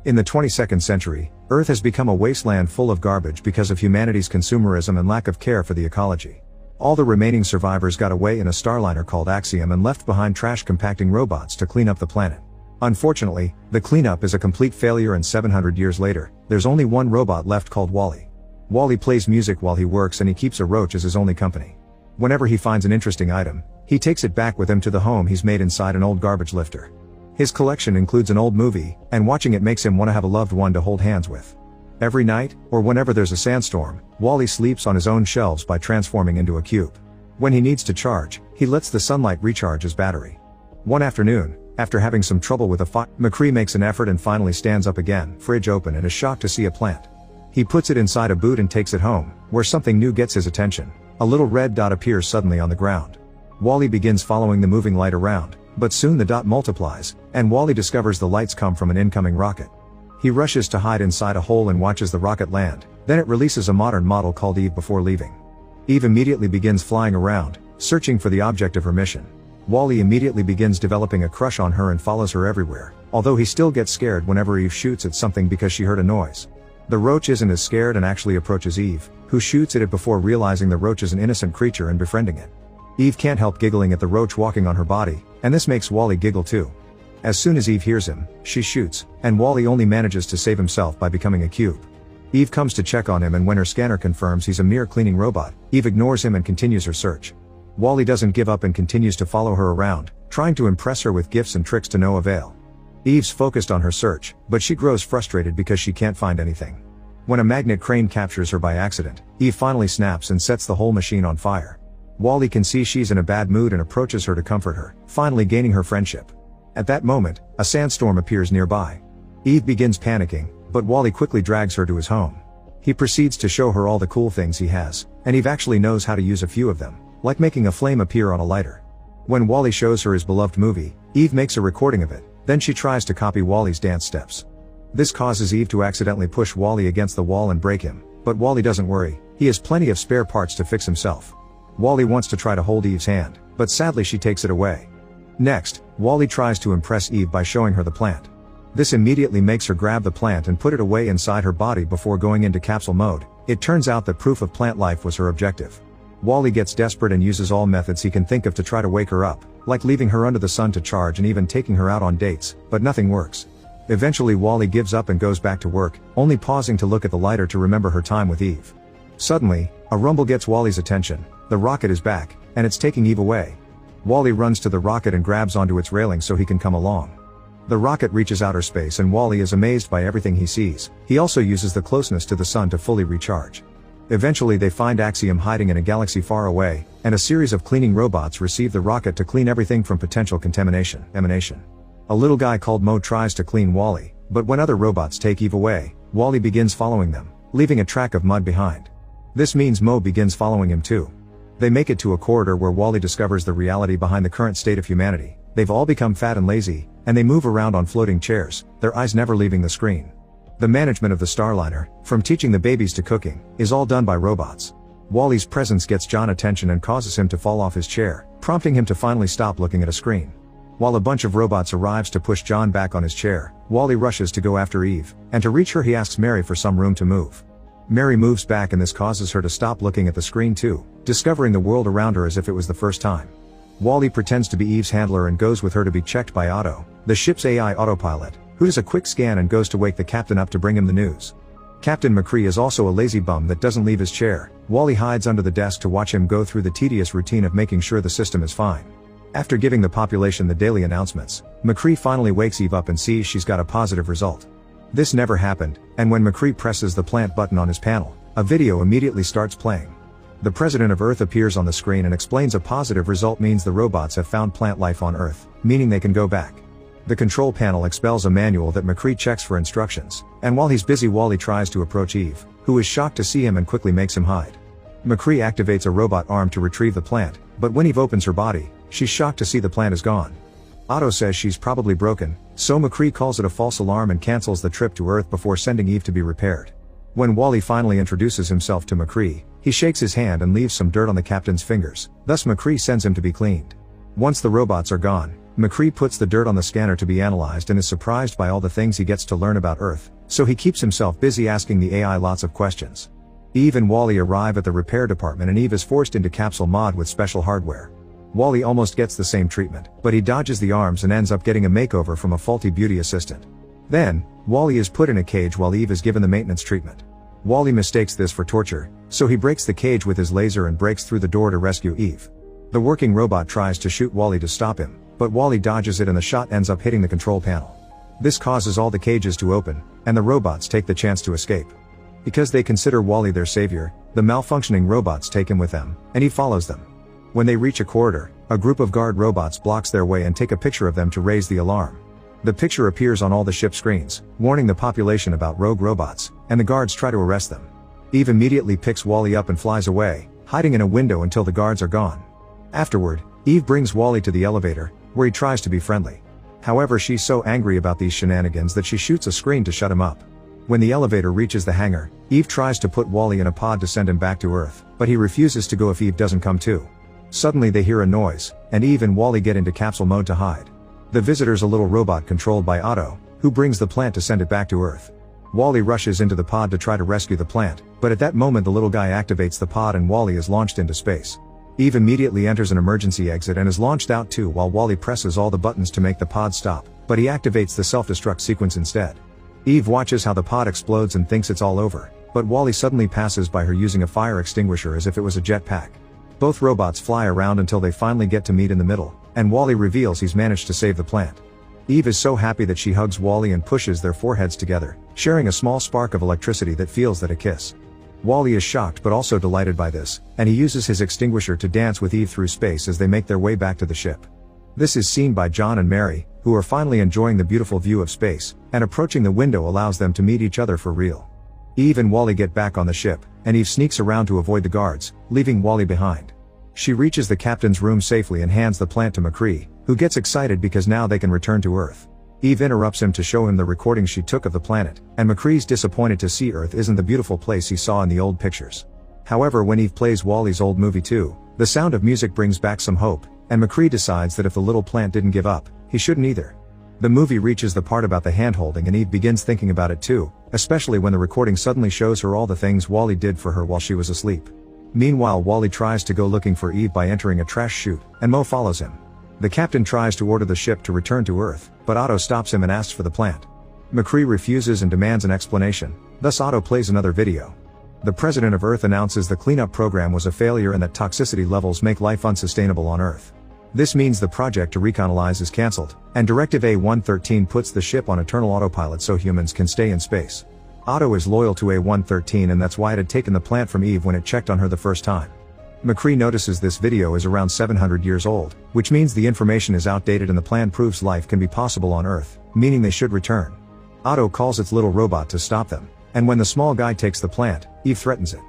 In the 22nd century, Earth has become a wasteland full of garbage because of humanity's consumerism and lack of care for the ecology. All the remaining survivors got away in a starliner called Axiom and left behind trash compacting robots to clean up the planet. Unfortunately, the cleanup is a complete failure, and 700 years later, there's only one robot left called Wally. Wally plays music while he works, and he keeps a roach as his only company. Whenever he finds an interesting item, he takes it back with him to the home he's made inside an old garbage lifter. His collection includes an old movie, and watching it makes him want to have a loved one to hold hands with. Every night, or whenever there's a sandstorm, Wally sleeps on his own shelves by transforming into a cube. When he needs to charge, he lets the sunlight recharge his battery. One afternoon, after having some trouble with a fire, McCree makes an effort and finally stands up again, fridge open, and is shocked to see a plant. He puts it inside a boot and takes it home, where something new gets his attention. A little red dot appears suddenly on the ground. Wally begins following the moving light around, but soon the dot multiplies, and Wally discovers the lights come from an incoming rocket. He rushes to hide inside a hole and watches the rocket land, then it releases a modern model called Eve before leaving. Eve immediately begins flying around, searching for the object of her mission. Wally immediately begins developing a crush on her and follows her everywhere, although he still gets scared whenever Eve shoots at something because she heard a noise. The roach isn't as scared and actually approaches Eve, who shoots at it before realizing the roach is an innocent creature and befriending it. Eve can't help giggling at the roach walking on her body, and this makes Wally giggle too. As soon as Eve hears him, she shoots, and Wally only manages to save himself by becoming a cube. Eve comes to check on him, and when her scanner confirms he's a mere cleaning robot, Eve ignores him and continues her search. Wally doesn't give up and continues to follow her around, trying to impress her with gifts and tricks to no avail. Eve's focused on her search, but she grows frustrated because she can't find anything. When a magnet crane captures her by accident, Eve finally snaps and sets the whole machine on fire. Wally can see she's in a bad mood and approaches her to comfort her, finally gaining her friendship. At that moment, a sandstorm appears nearby. Eve begins panicking, but Wally quickly drags her to his home. He proceeds to show her all the cool things he has, and Eve actually knows how to use a few of them, like making a flame appear on a lighter. When Wally shows her his beloved movie, Eve makes a recording of it, then she tries to copy Wally's dance steps. This causes Eve to accidentally push Wally against the wall and break him, but Wally doesn't worry, he has plenty of spare parts to fix himself. Wally wants to try to hold Eve's hand, but sadly she takes it away. Next, Wally tries to impress Eve by showing her the plant. This immediately makes her grab the plant and put it away inside her body before going into capsule mode. It turns out that proof of plant life was her objective. Wally gets desperate and uses all methods he can think of to try to wake her up, like leaving her under the sun to charge and even taking her out on dates, but nothing works. Eventually Wally gives up and goes back to work, only pausing to look at the lighter to remember her time with Eve. Suddenly, a rumble gets Wally's attention. The rocket is back, and it's taking Eve away. Wally runs to the rocket and grabs onto its railing so he can come along. The rocket reaches outer space and Wally is amazed by everything he sees. He also uses the closeness to the sun to fully recharge. Eventually they find Axiom hiding in a galaxy far away, and a series of cleaning robots receive the rocket to clean everything from potential contamination. A little guy called Mo tries to clean Wally, but when other robots take Eve away, Wally begins following them, leaving a track of mud behind. This means Mo begins following him too. They make it to a corridor where Wally discovers the reality behind the current state of humanity. They've all become fat and lazy, and they move around on floating chairs, their eyes never leaving the screen. The management of the Starliner, from teaching the babies to cooking, is all done by robots. Wally's presence gets John attention and causes him to fall off his chair, prompting him to finally stop looking at a screen. While a bunch of robots arrives to push John back on his chair, Wally rushes to go after Eve, and to reach her he asks Mary for some room to move. Mary moves back and this causes her to stop looking at the screen too, discovering the world around her as if it was the first time. Wally pretends to be Eve's handler and goes with her to be checked by Otto, the ship's AI autopilot, who does a quick scan and goes to wake the captain up to bring him the news. Captain McCree is also a lazy bum that doesn't leave his chair. Wally hides under the desk to watch him go through the tedious routine of making sure the system is fine. After giving the population the daily announcements, McCree finally wakes Eve up and sees she's got a positive result. This never happened, and when McCree presses the plant button on his panel, a video immediately starts playing. The president of Earth appears on the screen and explains a positive result means the robots have found plant life on Earth, meaning they can go back. The control panel expels a manual that McCree checks for instructions, and while he's busy Wally tries to approach Eve, who is shocked to see him and quickly makes him hide. McCree activates a robot arm to retrieve the plant, but when Eve opens her body, she's shocked to see the plant is gone. Otto says she's probably broken, so McCree calls it a false alarm and cancels the trip to Earth before sending Eve to be repaired. When Wally finally introduces himself to McCree, he shakes his hand and leaves some dirt on the captain's fingers, thus McCree sends him to be cleaned. Once the robots are gone, McCree puts the dirt on the scanner to be analyzed and is surprised by all the things he gets to learn about Earth, so he keeps himself busy asking the AI lots of questions. Eve and Wally arrive at the repair department and Eve is forced into capsule mod with special hardware. Wally almost gets the same treatment, but he dodges the arms and ends up getting a makeover from a faulty beauty assistant. Then, Wally is put in a cage while Eve is given the maintenance treatment. Wally mistakes this for torture, so he breaks the cage with his laser and breaks through the door to rescue Eve. The working robot tries to shoot Wally to stop him, but Wally dodges it and the shot ends up hitting the control panel. This causes all the cages to open, and the robots take the chance to escape. Because they consider Wally their savior, the malfunctioning robots take him with them, and he follows them. When they reach a corridor, a group of guard robots blocks their way and take a picture of them to raise the alarm. The picture appears on all the ship screens, warning the population about rogue robots, and the guards try to arrest them. Eve immediately picks Wally up and flies away, hiding in a window until the guards are gone. Afterward, Eve brings Wally to the elevator, where he tries to be friendly. However, she's so angry about these shenanigans that she shoots a screen to shut him up. When the elevator reaches the hangar, Eve tries to put Wally in a pod to send him back to Earth, but he refuses to go if Eve doesn't come too. Suddenly they hear a noise, and Eve and Wally get into capsule mode to hide. The visitor's a little robot controlled by Otto, who brings the plant to send it back to Earth. Wally rushes into the pod to try to rescue the plant, but at that moment the little guy activates the pod and Wally is launched into space. Eve immediately enters an emergency exit and is launched out too while Wally presses all the buttons to make the pod stop, but he activates the self-destruct sequence instead. Eve watches how the pod explodes and thinks it's all over, but Wally suddenly passes by her using a fire extinguisher as if it was a jetpack. Both robots fly around until they finally get to meet in the middle, and Wally reveals he's managed to save the plant. Eve is so happy that she hugs Wally and pushes their foreheads together, sharing a small spark of electricity that feels that a kiss. Wally is shocked but also delighted by this, and he uses his extinguisher to dance with Eve through space as they make their way back to the ship. This is seen by John and Mary, who are finally enjoying the beautiful view of space, and approaching the window allows them to meet each other for real. Eve and Wally get back on the ship, and Eve sneaks around to avoid the guards, leaving Wally behind. She reaches the captain's room safely and hands the plant to McCree, who gets excited because now they can return to Earth. Eve interrupts him to show him the recordings she took of the planet, and McCree's disappointed to see Earth isn't the beautiful place he saw in the old pictures. However, when Eve plays Wally's old movie too, the sound of music brings back some hope, and McCree decides that if the little plant didn't give up, he shouldn't either. The movie reaches the part about the hand-holding and Eve begins thinking about it too, especially when the recording suddenly shows her all the things Wally did for her while she was asleep. Meanwhile, Wally tries to go looking for Eve by entering a trash chute, and Mo follows him. The captain tries to order the ship to return to Earth, but Otto stops him and asks for the plant. McCree refuses and demands an explanation, thus Otto plays another video. The president of Earth announces the cleanup program was a failure and that toxicity levels make life unsustainable on Earth. This means the project to recolonize is cancelled, and Directive A113 puts the ship on eternal autopilot so humans can stay in space. Otto is loyal to A113 and that's why it had taken the plant from Eve when it checked on her the first time. McCree notices this video is around 700 years old, which means the information is outdated and the plan proves life can be possible on Earth, meaning they should return. Otto calls its little robot to stop them, and when the small guy takes the plant, Eve threatens it.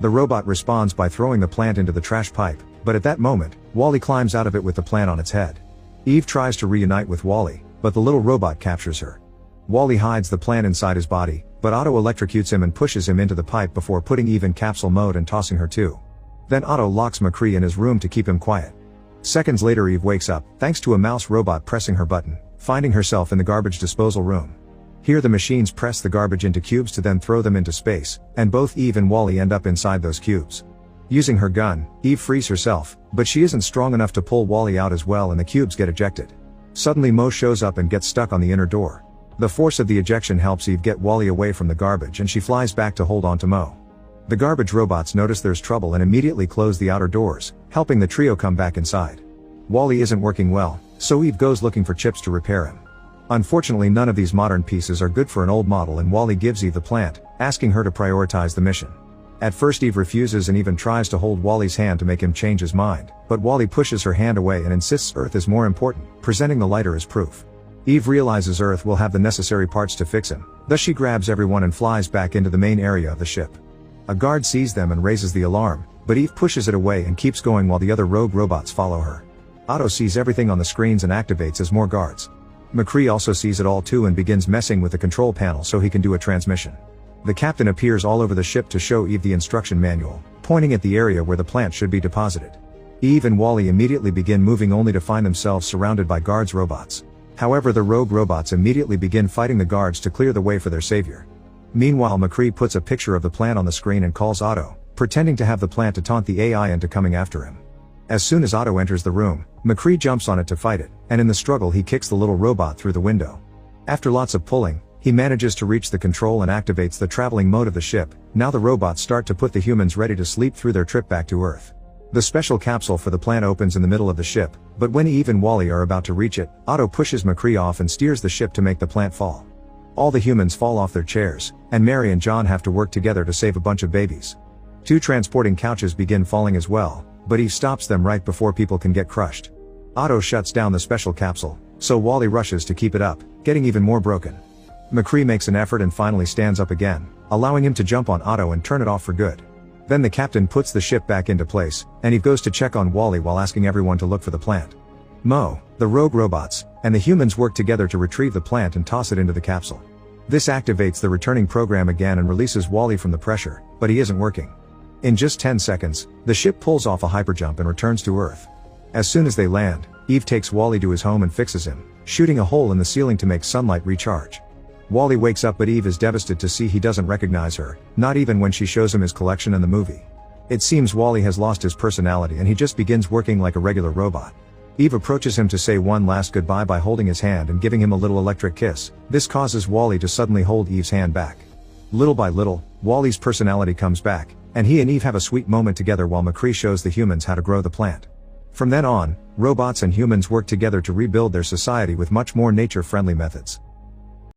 The robot responds by throwing the plant into the trash pipe, but at that moment, Wally climbs out of it with the plant on its head. Eve tries to reunite with Wally, but the little robot captures her. Wally hides the plant inside his body, but Otto electrocutes him and pushes him into the pipe before putting Eve in capsule mode and tossing her too. Then Otto locks McCree in his room to keep him quiet. Seconds later Eve wakes up, thanks to a mouse robot pressing her button, finding herself in the garbage disposal room. Here the machines press the garbage into cubes to then throw them into space, and both Eve and Wally end up inside those cubes. Using her gun, Eve frees herself, but she isn't strong enough to pull Wally out as well and the cubes get ejected. Suddenly Mo shows up and gets stuck on the inner door. The force of the ejection helps Eve get Wally away from the garbage and she flies back to hold on to Mo. The garbage robots notice there's trouble and immediately close the outer doors, helping the trio come back inside. Wally isn't working well, so Eve goes looking for chips to repair him. Unfortunately, none of these modern pieces are good for an old model and Wally gives Eve the plant, asking her to prioritize the mission. At first Eve refuses and even tries to hold Wally's hand to make him change his mind, but Wally pushes her hand away and insists Earth is more important, presenting the lighter as proof. Eve realizes Earth will have the necessary parts to fix him, thus she grabs everyone and flies back into the main area of the ship. A guard sees them and raises the alarm, but Eve pushes it away and keeps going while the other rogue robots follow her. Otto sees everything on the screens and activates as more guards. McCree also sees it all too and begins messing with the control panel so he can do a transmission. The captain appears all over the ship to show Eve the instruction manual, pointing at the area where the plant should be deposited. Eve and Wally immediately begin moving only to find themselves surrounded by guards robots. However, the rogue robots immediately begin fighting the guards to clear the way for their savior. Meanwhile, McCree puts a picture of the plant on the screen and calls Otto, pretending to have the plant to taunt the AI into coming after him. As soon as Otto enters the room, McCree jumps on it to fight it, and in the struggle he kicks the little robot through the window. After lots of pulling, he manages to reach the control and activates the traveling mode of the ship. Now the robots start to put the humans ready to sleep through their trip back to Earth. The special capsule for the plant opens in the middle of the ship, but when Eve and Wally are about to reach it, Otto pushes McCree off and steers the ship to make the plant fall. All the humans fall off their chairs, and Mary and John have to work together to save a bunch of babies. 2 transporting couches begin falling as well, but Eve stops them right before people can get crushed. Otto shuts down the special capsule, so Wally rushes to keep it up, getting even more broken. McCree makes an effort and finally stands up again, allowing him to jump on Otto and turn it off for good. Then the captain puts the ship back into place, and Eve goes to check on Wally while asking everyone to look for the plant. Mo, the rogue robots, and the humans work together to retrieve the plant and toss it into the capsule. This activates the returning program again and releases Wally from the pressure, but he isn't working. In just 10 seconds, the ship pulls off a hyperjump and returns to Earth. As soon as they land, Eve takes Wally to his home and fixes him, shooting a hole in the ceiling to make sunlight recharge. Wally wakes up, but Eve is devastated to see he doesn't recognize her, not even when she shows him his collection in the movie. It seems Wally has lost his personality and he just begins working like a regular robot. Eve approaches him to say one last goodbye by holding his hand and giving him a little electric kiss. This causes Wally to suddenly hold Eve's hand back. Little by little, Wally's personality comes back, and he and Eve have a sweet moment together while McCree shows the humans how to grow the plant. From then on, robots and humans work together to rebuild their society with much more nature-friendly methods.